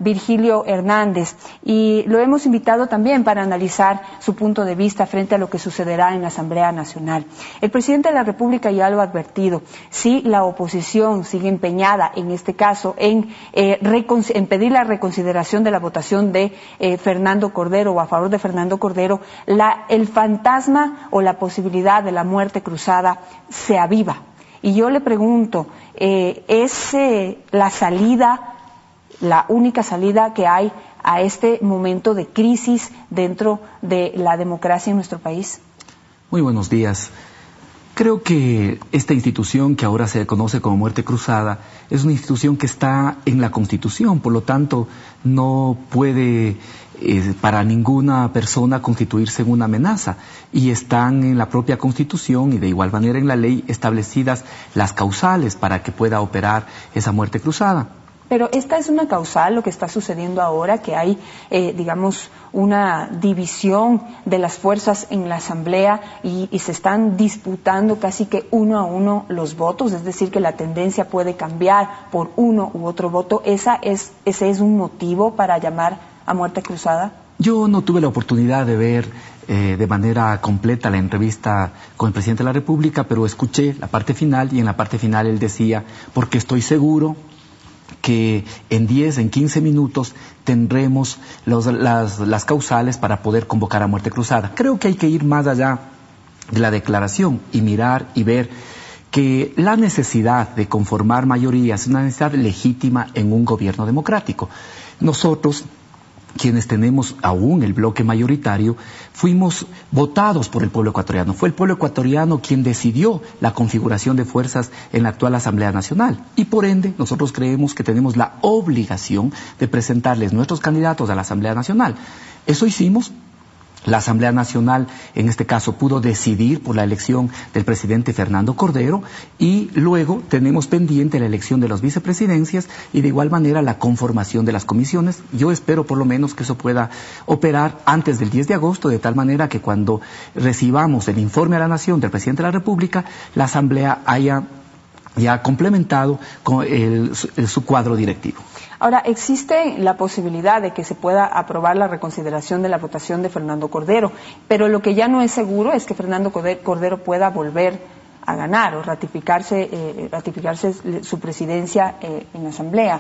Virgilio Hernández, y lo hemos invitado también para analizar su punto de vista frente a lo que sucederá en la Asamblea Nacional. El presidente de la República ya lo ha advertido: si la oposición sigue empeñada, en este caso, en pedir la reconsideración de la votación de Fernando Cordero o a favor de Fernando Cordero, el fantasma o la posibilidad de la muerte cruzada se aviva. Y yo le pregunto, ¿es la salida, la única salida que hay a este momento de crisis dentro de la democracia en nuestro país? Muy buenos días. Creo que esta institución, que ahora se conoce como muerte cruzada, es una institución que está en la Constitución, por lo tanto no puede para ninguna persona constituirse en una amenaza, y están en la propia Constitución y de igual manera en la ley establecidas las causales para que pueda operar esa muerte cruzada. Pero esta es una causal, lo que está sucediendo ahora, que hay, digamos, una división de las fuerzas en la Asamblea y se están disputando casi que uno a uno los votos, es decir, que la tendencia puede cambiar por uno u otro voto. ¿Ese es un motivo para llamar a muerte cruzada? Yo no tuve la oportunidad de ver de manera completa la entrevista con el presidente de la República, pero escuché la parte final, y en la parte final él decía: porque estoy seguro que en 10, en 15 minutos tendremos las causales para poder convocar a muerte cruzada. Creo que hay que ir más allá de la declaración y mirar y ver que la necesidad de conformar mayorías es una necesidad legítima en un gobierno democrático. Nosotros, quienes tenemos aún el bloque mayoritario, fuimos votados por el pueblo ecuatoriano. Fue el pueblo ecuatoriano quien decidió la configuración de fuerzas en la actual Asamblea Nacional, y por ende nosotros creemos que tenemos la obligación de presentarles nuestros candidatos a la Asamblea Nacional. Eso hicimos. La Asamblea Nacional, en este caso, pudo decidir por la elección del presidente Fernando Cordero, y luego tenemos pendiente la elección de las vicepresidencias y de igual manera la conformación de las comisiones. Yo espero por lo menos que eso pueda operar antes del 10 de agosto, de tal manera que cuando recibamos el informe a la Nación del presidente de la República, la Asamblea haya ya complementado con su cuadro directivo. Ahora, existe la posibilidad de que se pueda aprobar la reconsideración de la votación de Fernando Cordero, pero lo que ya no es seguro es que Fernando Cordero pueda volver a ganar o ratificarse su presidencia en la Asamblea.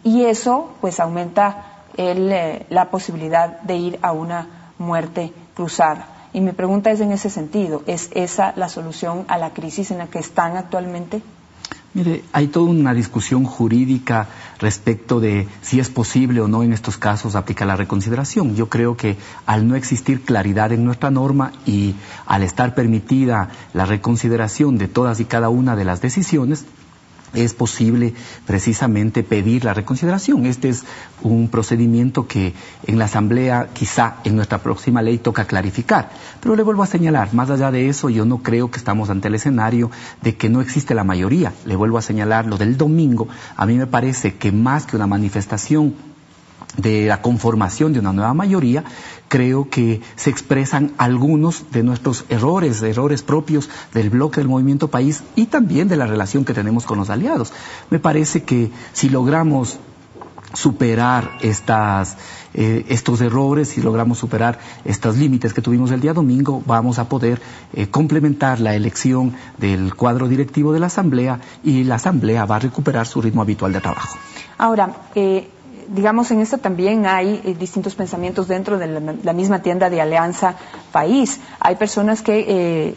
Y eso pues aumenta la posibilidad de ir a una muerte cruzada. Y mi pregunta es en ese sentido: ¿es esa la solución a la crisis en la que están actualmente? Mire, hay toda una discusión jurídica respecto de si es posible o no en estos casos aplicar la reconsideración. Yo creo que al no existir claridad en nuestra norma y al estar permitida la reconsideración de todas y cada una de las decisiones, es posible precisamente pedir la reconsideración. Este es un procedimiento que en la Asamblea, quizá en nuestra próxima ley, toca clarificar. Pero le vuelvo a señalar, más allá de eso, yo no creo que estamos ante el escenario de que no existe la mayoría. Le vuelvo a señalar lo del domingo. A mí me parece que más que una manifestación de la conformación de una nueva mayoría, creo que se expresan algunos de nuestros errores propios del bloque del Movimiento País y también de la relación que tenemos con los aliados. Me parece que si logramos superar estos errores, si logramos superar estos límites que tuvimos el día domingo, vamos a poder complementar la elección del cuadro directivo de la Asamblea, y la Asamblea va a recuperar su ritmo habitual de trabajo. Ahora, digamos, en esto también hay distintos pensamientos dentro de la misma tienda de Alianza País. Hay personas que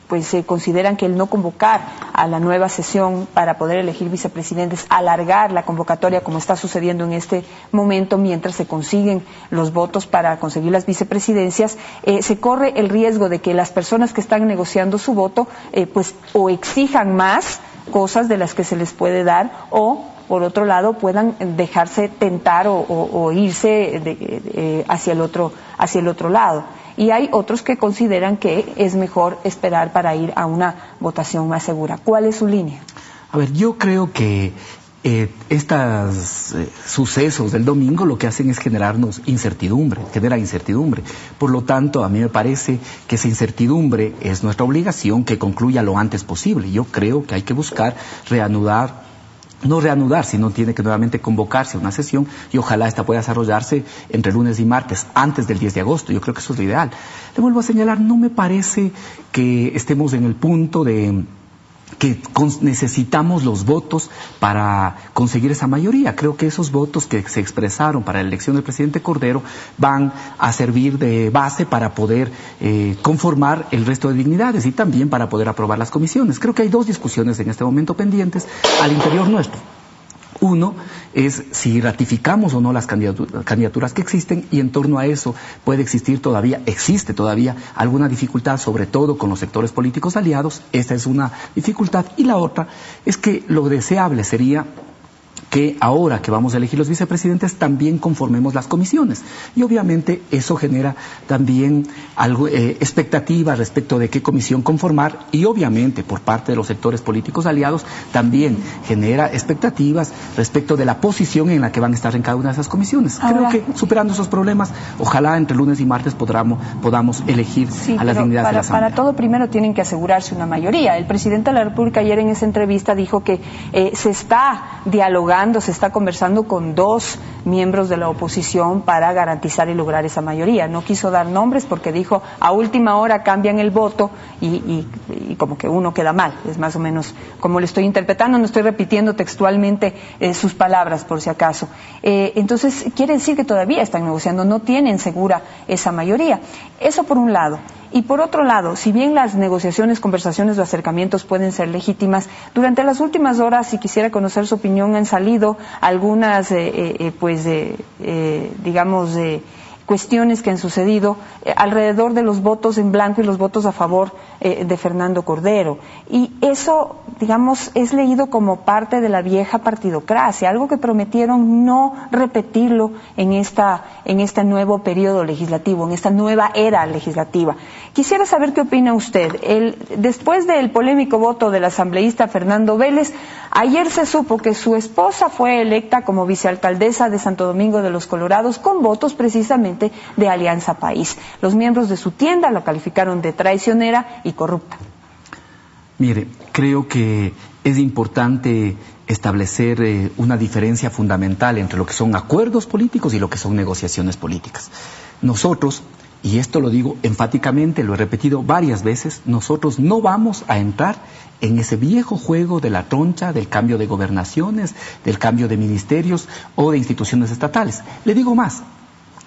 pues consideran que el no convocar a la nueva sesión para poder elegir vicepresidentes, alargar la convocatoria como está sucediendo en este momento mientras se consiguen los votos para conseguir las vicepresidencias, se corre el riesgo de que las personas que están negociando su voto pues o exijan más cosas de las que se les puede dar, o por otro lado puedan dejarse tentar o irse hacia el otro lado. Y hay otros que consideran que es mejor esperar para ir a una votación más segura. ¿Cuál es su línea? A ver, yo creo que estos sucesos del domingo lo que hacen es generarnos incertidumbre. Por lo tanto, a mí me parece que esa incertidumbre es nuestra obligación que concluya lo antes posible. Yo creo que hay que buscar reanudar no reanudar, sino tiene que nuevamente convocarse a una sesión y ojalá esta pueda desarrollarse entre lunes y martes, antes del 10 de agosto. Yo creo que eso es lo ideal. Le vuelvo a señalar, no me parece que estemos en el punto de que necesitamos los votos para conseguir esa mayoría. Creo que esos votos que se expresaron para la elección del presidente Cordero van a servir de base para poder conformar el resto de dignidades y también para poder aprobar las comisiones. Creo que hay dos discusiones en este momento pendientes al interior nuestro. Uno es si ratificamos o no las candidaturas que existen, y en torno a eso existe todavía alguna dificultad, sobre todo con los sectores políticos aliados. Esta es una dificultad, y la otra es que lo deseable sería que ahora que vamos a elegir los vicepresidentes también conformemos las comisiones, y obviamente eso genera también expectativa respecto de qué comisión conformar, y obviamente por parte de los sectores políticos aliados también genera expectativas respecto de la posición en la que van a estar en cada una de esas comisiones. Ahora, creo que superando esos problemas, ojalá entre lunes y martes podamos elegir a las dignidades de la Asamblea. Para todo primero tienen que asegurarse una mayoría. El presidente de la República ayer en esa entrevista dijo que se está dialogando, se está conversando con 2 miembros de la oposición para garantizar y lograr esa mayoría. No quiso dar nombres porque dijo a última hora cambian el voto y como que uno queda mal. Es más o menos como le estoy interpretando, no estoy repitiendo textualmente sus palabras por si acaso. Entonces quiere decir que todavía están negociando, no tienen segura esa mayoría. Eso por un lado. Y por otro lado, si bien las negociaciones, conversaciones o acercamientos pueden ser legítimas, durante las últimas horas, si quisiera conocer su opinión, han salido algunas, cuestiones que han sucedido alrededor de los votos en blanco y los votos a favor de Fernando Cordero. Y eso, digamos, es leído como parte de la vieja partidocracia, algo que prometieron no repetirlo en este nuevo periodo legislativo, en esta nueva era legislativa. Quisiera saber qué opina usted. Después del polémico voto del asambleísta Fernando Vélez, ayer se supo que su esposa fue electa como vicealcaldesa de Santo Domingo de los Colorados con votos precisamente de Alianza País. Los miembros de su tienda la calificaron de traicionera y corrupta. Mire, creo que es importante establecer una diferencia fundamental entre lo que son acuerdos políticos y lo que son negociaciones políticas. Nosotros, y esto lo digo enfáticamente, lo he repetido varias veces, nosotros no vamos a entrar en ese viejo juego de la troncha, del cambio de gobernaciones, del cambio de ministerios o de instituciones estatales. Le digo más.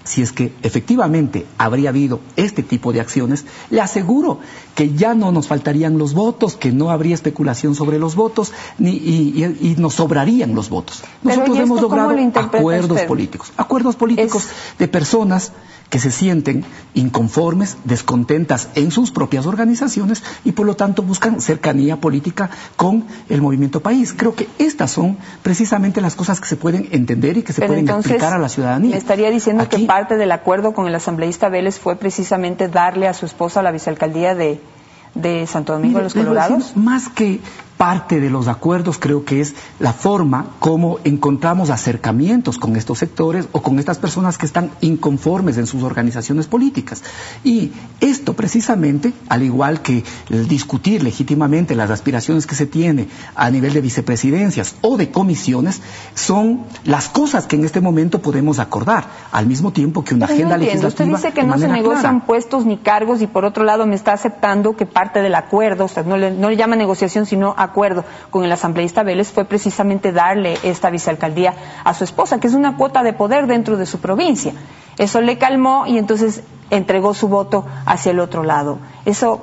Si es que efectivamente habría habido este tipo de acciones, le aseguro que ya no nos faltarían los votos, que no habría especulación sobre los votos y nos sobrarían los votos. Nosotros hemos logrado acuerdos políticos de personas que se sienten inconformes, descontentas en sus propias organizaciones y por lo tanto buscan cercanía política con el movimiento país. Creo que estas son precisamente las cosas que se pueden entender y que se pueden explicar a la ciudadanía. ¿Me estaría diciendo que parte del acuerdo con el asambleísta Vélez fue precisamente darle a su esposa la vicealcaldía de Santo Domingo de los Colorados? Más que parte de los acuerdos, creo que es la forma como encontramos acercamientos con estos sectores o con estas personas que están inconformes en sus organizaciones políticas. Y esto precisamente, al igual que el discutir legítimamente las aspiraciones que se tiene a nivel de vicepresidencias o de comisiones, son las cosas que en este momento podemos acordar, al mismo tiempo que una agenda legislativa. Usted dice que no se negocian puestos ni cargos y por otro lado me está aceptando que parte del acuerdo, usted no le llama negociación sino acuerdo con el asambleísta Vélez, fue precisamente darle esta vicealcaldía a su esposa, que es una cuota de poder dentro de su provincia. Eso le calmó y entonces entregó su voto hacia el otro lado. Eso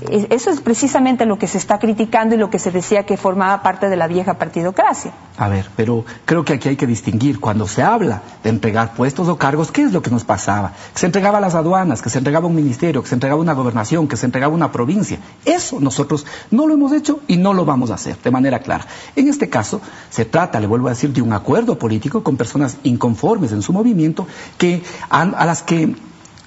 es precisamente lo que se está criticando y lo que se decía que formaba parte de la vieja partidocracia. A ver, pero creo que aquí hay que distinguir. Cuando se habla de entregar puestos o cargos, ¿qué es lo que nos pasaba? Que se entregaba a las aduanas, que se entregaba un ministerio, que se entregaba una gobernación, que se entregaba una provincia. Eso nosotros no lo hemos hecho y no lo vamos a hacer, de manera clara. En este caso, se trata, le vuelvo a decir, de un acuerdo político con personas inconformes en su movimiento, a las que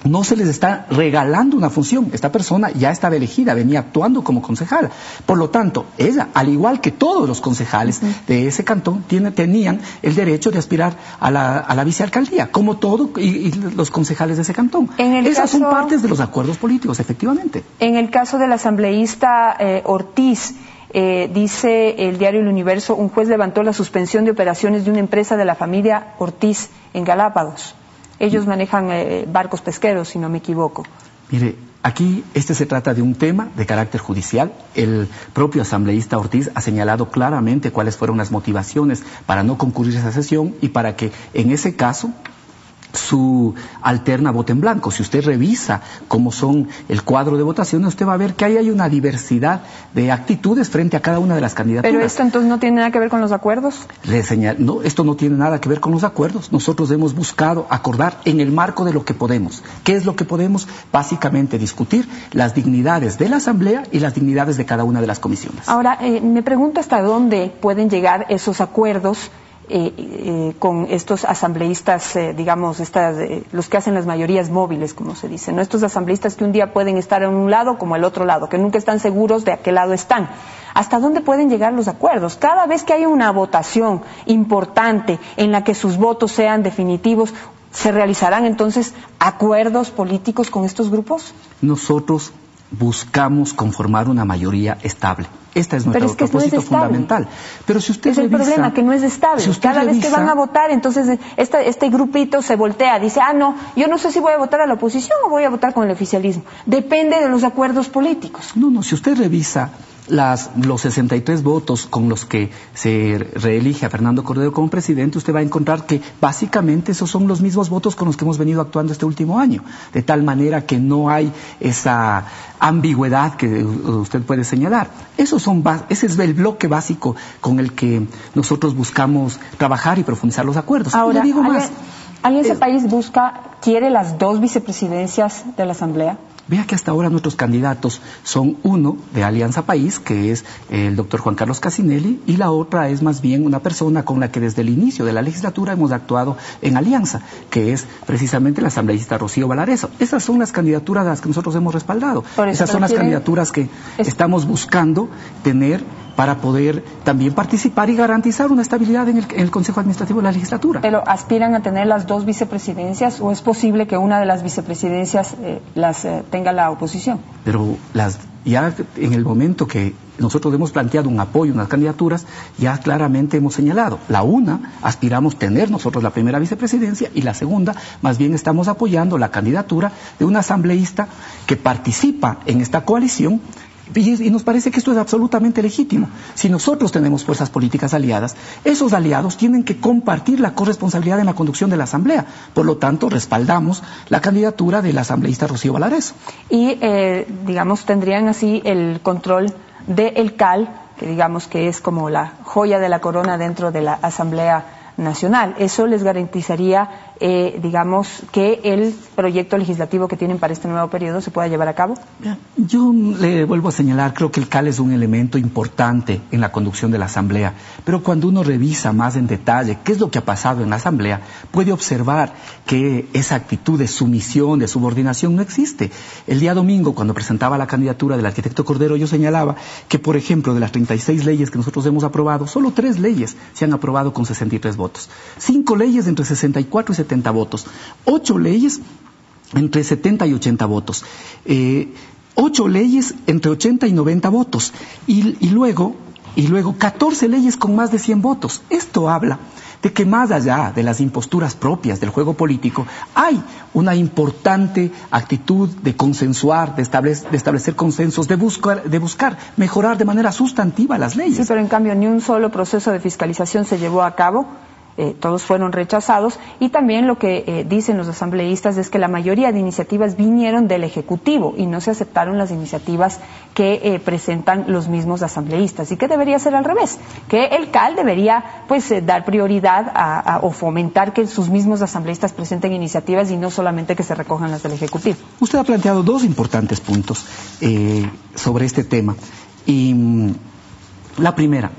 no se les está regalando una función. Esta persona ya estaba elegida, venía actuando como concejal. Por lo tanto, ella, al igual que todos los concejales de ese cantón, tenían el derecho de aspirar a la vicealcaldía, como todos y los concejales de ese cantón. Esas son partes de los acuerdos políticos, efectivamente. En el caso del asambleísta Ortiz, Dice el diario El Universo, un juez levantó la suspensión de operaciones de una empresa de la familia Ortiz en Galápagos. Ellos manejan barcos pesqueros, si no me equivoco. Mire, aquí se trata de un tema de carácter judicial. El propio asambleísta Ortiz ha señalado claramente cuáles fueron las motivaciones para no concurrir a esa sesión y para que en ese caso su alterna voto en blanco. Si usted revisa cómo son el cuadro de votaciones, usted va a ver que ahí hay una diversidad de actitudes frente a cada una de las candidaturas. ¿Pero esto entonces no tiene nada que ver con los acuerdos? No, esto no tiene nada que ver con los acuerdos. Nosotros hemos buscado acordar en el marco de lo que podemos. ¿Qué es lo que podemos? Básicamente discutir las dignidades de la Asamblea y las dignidades de cada una de las comisiones. Ahora, me pregunto hasta dónde pueden llegar esos acuerdos con estos asambleístas, digamos, los que hacen las mayorías móviles, como se dice, ¿no? Estos asambleístas que un día pueden estar en un lado como el otro lado, que nunca están seguros de a qué lado están. ¿Hasta dónde pueden llegar los acuerdos? Cada vez que hay una votación importante en la que sus votos sean definitivos, ¿se realizarán entonces acuerdos políticos con estos grupos? Nosotros buscamos conformar una mayoría estable. Este es nuestro propósito fundamental. Pero si usted revisa, el problema, que no es estable. Si cada vez que van a votar, entonces este grupito se voltea, dice, no, yo no sé si voy a votar a la oposición o voy a votar con el oficialismo. Depende de los acuerdos políticos. No, si usted revisa los 63 votos con los que se reelige a Fernando Cordero como presidente, usted va a encontrar que básicamente esos son los mismos votos con los que hemos venido actuando este último año, de tal manera que no hay esa ambigüedad que usted puede señalar. Ese es el bloque básico con el que nosotros buscamos trabajar y profundizar los acuerdos. Ahora, y le digo más. ¿Alianza País quiere las 2 vicepresidencias de la Asamblea? Vea que hasta ahora nuestros candidatos son uno de Alianza País, que es el doctor Juan Carlos Casinelli, y la otra es más bien una persona con la que desde el inicio de la legislatura hemos actuado en alianza, que es precisamente la asambleísta Rocío Valareso. Esas son las candidaturas a las que nosotros hemos respaldado. Esas son las candidaturas que estamos buscando tener para poder también participar y garantizar una estabilidad en el Consejo Administrativo de la legislatura. ¿Pero aspiran a tener las 2 vicepresidencias o es posible que una de las vicepresidencias tenga la oposición? Pero ya en el momento que nosotros hemos planteado un apoyo a unas candidaturas, ya claramente hemos señalado, la una, aspiramos tener nosotros la primera vicepresidencia, y la segunda, más bien estamos apoyando la candidatura de un asambleísta que participa en esta coalición. Y nos parece que esto es absolutamente legítimo. Si nosotros tenemos fuerzas políticas aliadas, esos aliados tienen que compartir la corresponsabilidad en la conducción de la Asamblea. Por lo tanto, respaldamos la candidatura del asambleísta Rocío Valareso. Y, digamos, tendrían así el control del CAL, que digamos que es como la joya de la corona dentro de la Asamblea Nacional. Eso les garantizaría, digamos, que el proyecto legislativo que tienen para este nuevo periodo se pueda llevar a cabo. Yo le vuelvo a señalar, creo que el CAL es un elemento importante en la conducción de la Asamblea, pero cuando uno revisa más en detalle qué es lo que ha pasado en la Asamblea, puede observar que esa actitud de sumisión, de subordinación no existe. El día domingo, cuando presentaba la candidatura del arquitecto Cordero, yo señalaba que, por ejemplo, de las 36 leyes que nosotros hemos aprobado, solo 3 leyes se han aprobado con 63 votos. 5 leyes entre 64 y 70 votos. 8 leyes entre 70 y 80 votos. 8 leyes entre 80 y 90 votos. Y luego 14 leyes con más de 100 votos. Esto habla de que más allá de las imposturas propias del juego político, hay una importante actitud de consensuar, de establecer consensos, de buscar mejorar de manera sustantiva las leyes. Sí, pero en cambio ni un solo proceso de fiscalización se llevó a cabo. Todos fueron rechazados, y también lo que dicen los asambleístas es que la mayoría de iniciativas vinieron del Ejecutivo y no se aceptaron las iniciativas que presentan los mismos asambleístas, y que debería ser al revés, que el CAL debería dar prioridad o fomentar que sus mismos asambleístas presenten iniciativas y no solamente que se recojan las del Ejecutivo. Usted ha planteado 2 importantes puntos sobre este tema, y la primera,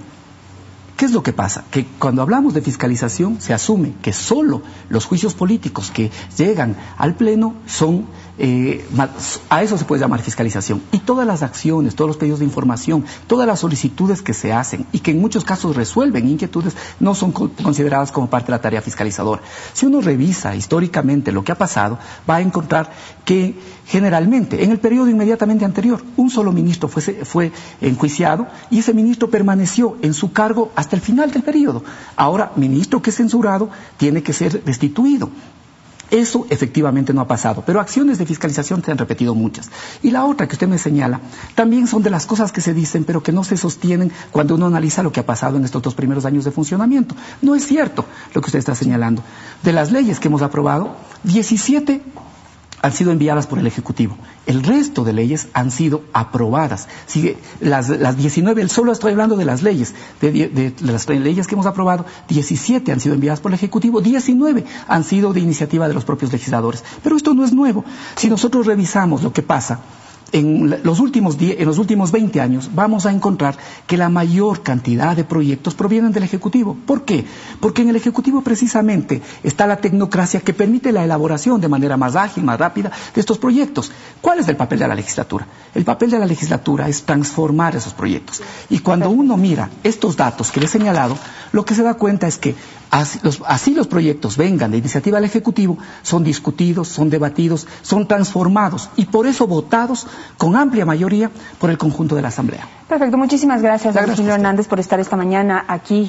¿qué es lo que pasa? Que cuando hablamos de fiscalización se asume que solo los juicios políticos que llegan al Pleno son a eso se puede llamar fiscalización. Y todas las acciones, todos los pedidos de información, todas las solicitudes que se hacen y que en muchos casos resuelven inquietudes, no son consideradas como parte de la tarea fiscalizadora. Si uno revisa históricamente lo que ha pasado, va a encontrar que generalmente en el periodo inmediatamente anterior un solo ministro fue enjuiciado y ese ministro permaneció en su cargo hasta el final del periodo. Ahora, ministro que es censurado tiene que ser destituido. Eso efectivamente no ha pasado, pero acciones de fiscalización se han repetido muchas. Y la otra que usted me señala, también son de las cosas que se dicen, pero que no se sostienen cuando uno analiza lo que ha pasado en estos 2 primeros años de funcionamiento. No es cierto lo que usted está señalando. De las leyes que hemos aprobado, 17 han sido enviadas por el Ejecutivo. El resto de leyes han sido aprobadas. Si las 19, solo estoy hablando de las leyes, de las leyes que hemos aprobado, 17 han sido enviadas por el Ejecutivo, 19 han sido de iniciativa de los propios legisladores. Pero esto no es nuevo. Si nosotros revisamos lo que pasa en los últimos 20 años, vamos a encontrar que la mayor cantidad de proyectos provienen del Ejecutivo. ¿Por qué? Porque en el Ejecutivo precisamente está la tecnocracia que permite la elaboración de manera más ágil, más rápida de estos proyectos. ¿Cuál es el papel de la legislatura? El papel de la legislatura es transformar esos proyectos. Y cuando uno mira estos datos que le he señalado, lo que se da cuenta es que así los proyectos vengan de iniciativa del Ejecutivo, son discutidos, son debatidos, son transformados y por eso votados con amplia mayoría por el conjunto de la Asamblea. Perfecto, muchísimas gracias, Virgilio Hernández, por estar esta mañana aquí